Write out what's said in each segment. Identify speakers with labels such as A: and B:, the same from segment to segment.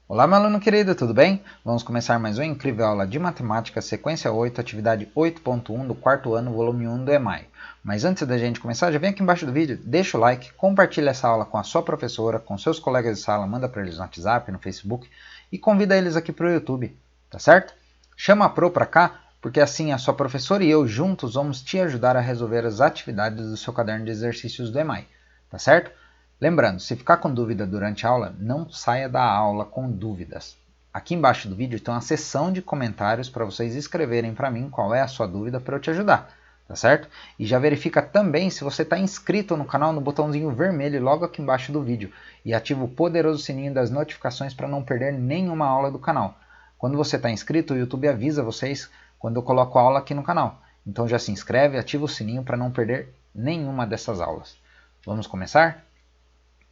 A: Olá, meu aluno querido, tudo bem? Vamos começar mais uma incrível aula de matemática, sequência 8, atividade 8.1 do quarto ano, volume 1 do EMAI. Mas antes da gente começar, já vem aqui embaixo do vídeo, deixa o like, compartilha essa aula com a sua professora, com seus colegas de sala, manda para eles no WhatsApp, no Facebook e convida eles aqui para o YouTube, tá certo? Chama a Pro para cá, porque assim a sua professora e eu juntos vamos te ajudar a resolver as atividades do seu caderno de exercícios do EMAI, tá certo? Lembrando, se ficar com dúvida durante a aula, não saia da aula com dúvidas. Aqui embaixo do vídeo tem uma seção de comentários para vocês escreverem para mim qual é a sua dúvida para eu te ajudar, tá certo? E já verifica também se você está inscrito no canal no botãozinho vermelho logo aqui embaixo do vídeo e ativa o poderoso sininho das notificações para não perder nenhuma aula do canal. Quando você está inscrito, o YouTube avisa vocês quando eu coloco a aula aqui no canal. Então já se inscreve e ativa o sininho para não perder nenhuma dessas aulas. Vamos começar?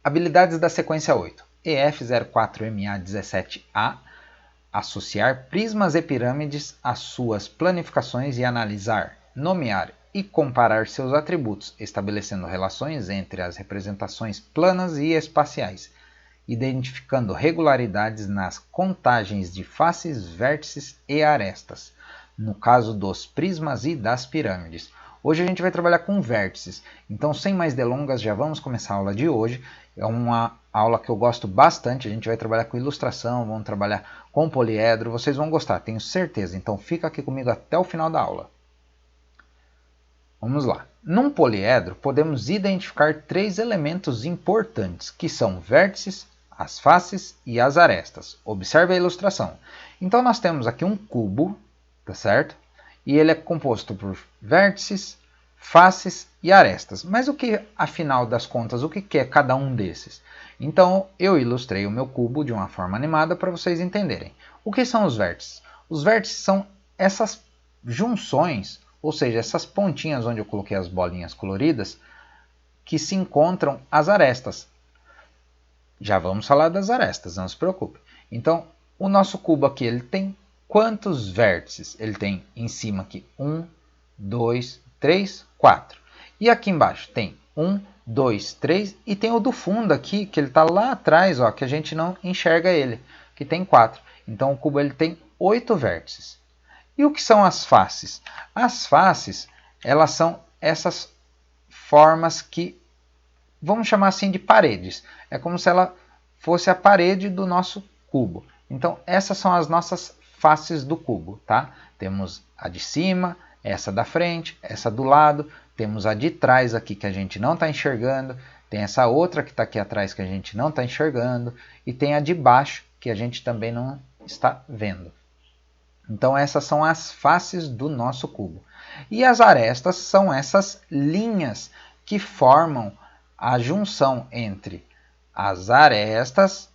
A: Habilidades da sequência 8. EF04MA17A. Associar prismas e pirâmides às suas planificações e analisar, nomear e comparar seus atributos, estabelecendo relações entre as representações planas e espaciais, identificando regularidades nas contagens de faces, vértices e arestas, no caso dos prismas e das pirâmides. Hoje a gente vai trabalhar com vértices, então sem mais delongas já vamos começar a aula de hoje. É uma aula que eu gosto bastante, a gente vai trabalhar com ilustração, vamos trabalhar com poliedro, vocês vão gostar, tenho certeza. Então fica aqui comigo até o final da aula. Vamos lá. Num poliedro podemos identificar três elementos importantes, que são vértices, as faces e as arestas. Observe a ilustração. Então nós temos aqui um cubo, tá certo? E ele é composto por vértices, faces e arestas. Mas o que, afinal das contas, o que é cada um desses? Então, eu ilustrei o meu cubo de uma forma animada para vocês entenderem. O que são os vértices? Os vértices são essas junções, ou seja, essas pontinhas onde eu coloquei as bolinhas coloridas, que se encontram as arestas. Já vamos falar das arestas, não se preocupe. Então, o nosso cubo aqui, ele tem quantos vértices? Ele tem em cima aqui 1, 2, 3, 4. E aqui embaixo tem 1, 2, 3 e tem o do fundo aqui, que ele está lá atrás, ó, que a gente não enxerga ele, que tem 4. Então o cubo ele tem 8 vértices. E o que são as faces? As faces, elas são essas formas que, vamos chamar assim de paredes. É como se ela fosse a parede do nosso cubo. Então essas são as nossas faces do cubo, tá? Temos a de cima, essa da frente, essa do lado, temos a de trás aqui que a gente não está enxergando, tem essa outra que está aqui atrás que a gente não está enxergando, e tem a de baixo que a gente também não está vendo. Então essas são as faces do nosso cubo. E as arestas são essas linhas que formam a junção entre as arestas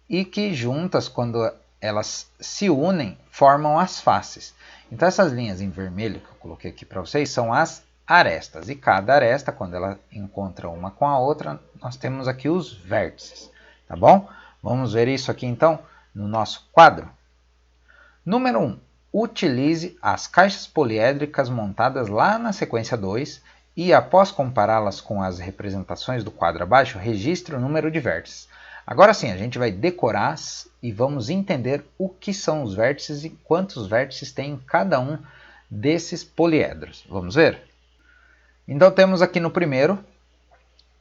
A: e que juntas, quando elas se unem, formam as faces. Então essas linhas em vermelho que eu coloquei aqui para vocês são as arestas. E cada aresta, quando ela encontra uma com a outra, nós temos aqui os vértices. Tá bom? Vamos ver isso aqui então no nosso quadro. Número 1. Utilize as caixas poliédricas montadas lá na sequência 2 e, após compará-las com as representações do quadro abaixo, registre o número de vértices. Agora sim, a gente vai decorar e vamos entender o que são os vértices e quantos vértices tem em cada um desses poliedros. Vamos ver? Então temos aqui no primeiro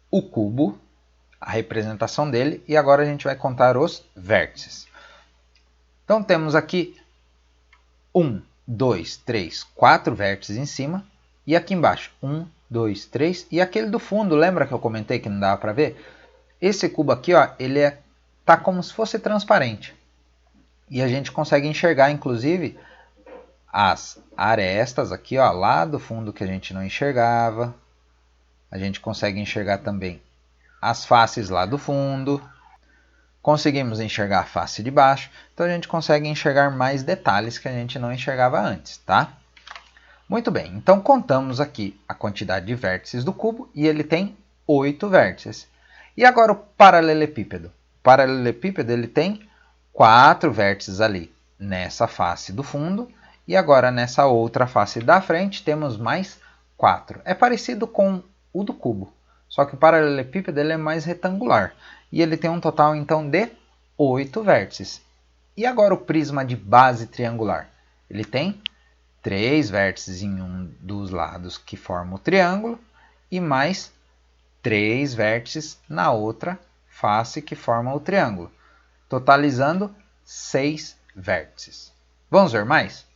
A: o cubo, a representação dele, e agora a gente vai contar os vértices. Então temos aqui 1, 2, 3, 4 vértices em cima, e aqui embaixo 1, 2, 3, e aquele do fundo, lembra que eu comentei que não dava para ver? Esse cubo aqui, ó, ele tá como se fosse transparente. E a gente consegue enxergar, inclusive, as arestas aqui, ó, lá do fundo que a gente não enxergava. A gente consegue enxergar também as faces lá do fundo. Conseguimos enxergar a face de baixo. Então a gente consegue enxergar mais detalhes que a gente não enxergava antes, tá? Muito bem, então contamos aqui a quantidade de vértices do cubo e ele tem 8 vértices. E agora o paralelepípedo. O paralelepípedo ele tem 4 vértices ali nessa face do fundo. E agora nessa outra face da frente temos mais 4. É parecido com o do cubo. Só que o paralelepípedo ele é mais retangular. E ele tem um total então de 8 vértices. E agora o prisma de base triangular? Ele tem 3 vértices em um dos lados que forma o triângulo e mais 3 vértices na outra face que forma o triângulo, totalizando 6 vértices. Vamos ver mais?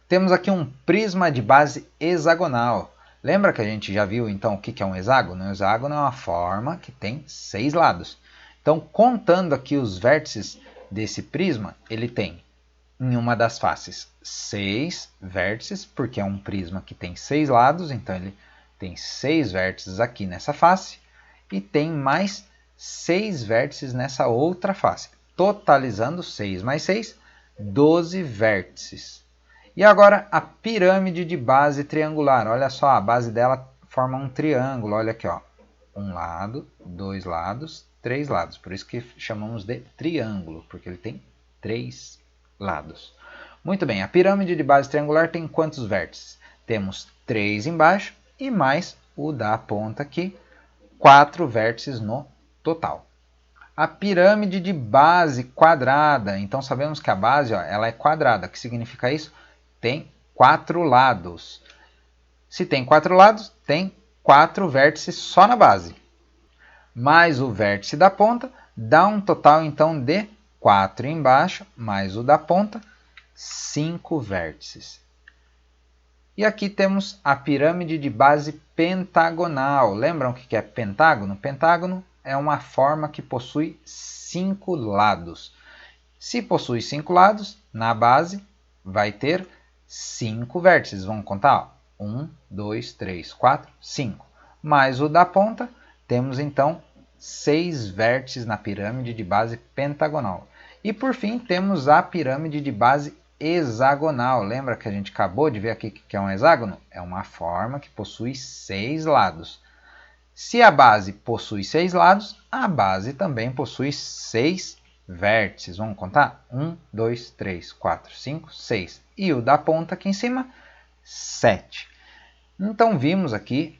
A: Temos aqui um prisma de base hexagonal. Lembra que a gente já viu então o que é um hexágono? Um hexágono é uma forma que tem 6 lados. Então, contando aqui os vértices desse prisma, ele tem em uma das faces 6 vértices, porque é um prisma que tem 6 lados, então ele tem 6 vértices aqui nessa face, e tem mais 6 vértices nessa outra face, totalizando 6 mais 6, 12 vértices. E agora a pirâmide de base triangular, olha só, a base dela forma um triângulo, olha aqui, ó. Um lado, 2 lados, 3 lados, por isso que chamamos de triângulo, porque ele tem 3 lados. Muito bem, a pirâmide de base triangular tem quantos vértices? Temos 3 embaixo e mais o da ponta aqui, 4 vértices no total. A pirâmide de base quadrada, então sabemos que a base, ó, ela é quadrada. O que significa isso? Tem 4 lados. Se tem 4 lados, tem 4 vértices só na base. Mais o vértice da ponta, dá um total então de 4 embaixo, mais o da ponta, 5 vértices. E aqui temos a pirâmide de base pentagonal. Lembram o que é pentágono? Pentágono é uma forma que possui 5 lados. Se possui 5 lados, na base vai ter 5 vértices. Vamos contar? 1, 2, 3, 4, 5. Mais o da ponta, temos então 6 vértices na pirâmide de base pentagonal. E por fim, temos a pirâmide de base hexagonal. Lembra que a gente acabou de ver aqui que é um hexágono? É uma forma que possui 6 lados. Se a base possui 6 lados, a base também possui 6 vértices. Vamos contar? 1, 2, 3, 4, 5, 6. E o da ponta aqui em cima, 7. Então vimos aqui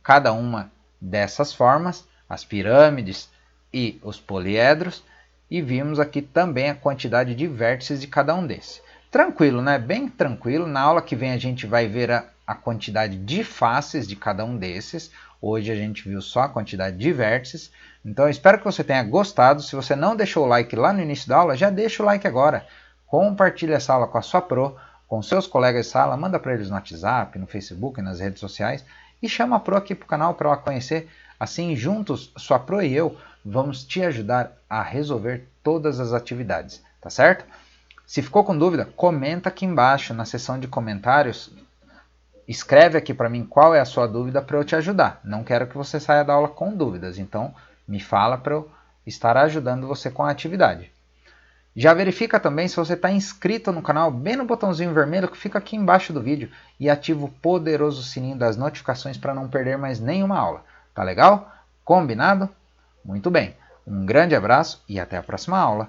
A: cada uma dessas formas, as pirâmides e os poliedros, e vimos aqui também a quantidade de vértices de cada um desses. Tranquilo, né? Bem tranquilo. Na aula que vem a gente vai ver a quantidade de faces de cada um desses. Hoje a gente viu só a quantidade de vértices. Então eu espero que você tenha gostado. Se você não deixou o like lá no início da aula, já deixa o like agora. Compartilhe essa aula com a sua pro, com seus colegas de sala, manda para eles no WhatsApp, no Facebook, nas redes sociais. E chama a pro aqui para o canal para ela conhecer. Assim, juntos, sua pro e eu vamos te ajudar a resolver todas as atividades, tá certo? Se ficou com dúvida, comenta aqui embaixo na seção de comentários. Escreve aqui para mim qual é a sua dúvida para eu te ajudar. Não quero que você saia da aula com dúvidas, então me fala para eu estar ajudando você com a atividade. Já verifica também se você está inscrito no canal, bem no botãozinho vermelho que fica aqui embaixo do vídeo, e ativa o poderoso sininho das notificações para não perder mais nenhuma aula. Tá legal? Combinado? Muito bem. Um grande abraço e até a próxima aula.